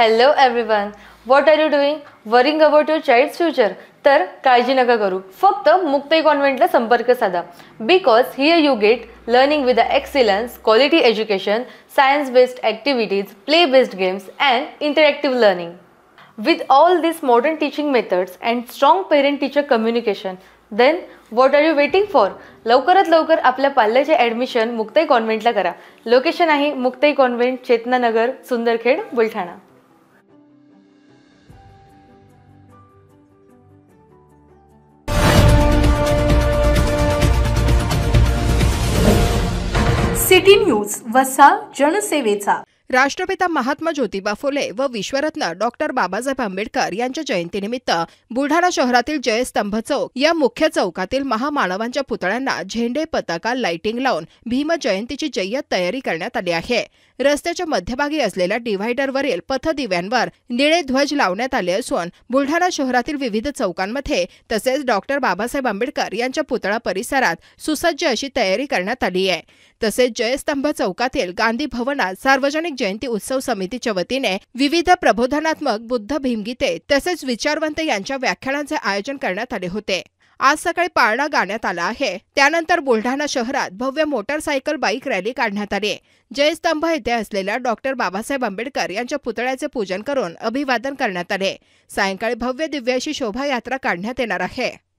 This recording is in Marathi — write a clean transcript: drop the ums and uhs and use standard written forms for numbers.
Hello everyone. What are you doing? Worrying about your child's future? तर काळजी नका करू. फक्त मुक्ताई कॉन्व्हेंटला संपर्क साधा. Because here you get learning with the excellence, quality education, science-based activities, play-based games and interactive learning. With all these modern teaching methods and strong parent-teacher communication, then what are you waiting for? लवकरात लवकर आपल्या पाल्याचे ॲडमिशन मुक्ताई कॉन्व्हेंटला करा. लोकेशन आहे Muktai convent, Chetananagar, Sundarkhed, Buldhana. City news वसा जनसेवेचा. राष्ट्रपिता महात्मा ज्योतिबा फुले व विश्वरत्न डॉक्टर बाबासाहेब आंबेडकर यांच्या जयंतीनिमित्त बुलढाणा शहरातील जयस्तंभ चौक या मुख्य चौकातील महामानवांच्या पुतळ्यांना झेंडे, पताका, लाइटिंग लावून भीम जयंतीची जय्यत तयारी करण्यात आली आहे. रस्त्याच्या मध्यभागी असलेल्या डिव्हायडरवरील पथदिव्यांवर निळे ध्वज लावण्यात आले असून बुलढाणा शहरातील विविध चौकांमध्ये तसेच डॉक्टर बाबासाहेब आंबेडकर यांच्या पुतळा परिसरात सुसज्ज अशी तयारी करण्यात आली आहे. तसेच जयस्तंभ चौकातील गांधी भवनात सार्वजनिक जयंती उत्सव समितीच्या वतीने विविध प्रबोधनात्मक बुद्ध भीमगीते तसेच विचारवंत यांच्या व्याख्यानांचे आयोजन करण्यात आले होते. आज सकाळी पाळणा गाण्यात आला आहे. त्यानंतर बुलढाणा शहरात भव्य मोटारसायकल बाईक रॅली काढण्यात आली. जयस्तंभ येथे असलेल्या डॉक्टर बाबासाहेब आंबेडकर यांच्या पुतळ्याचे पूजन करून अभिवादन करण्यात आले. सायंकाळी भव्य दिव्य अशी शोभायात्रा काढण्यात येणार आहे.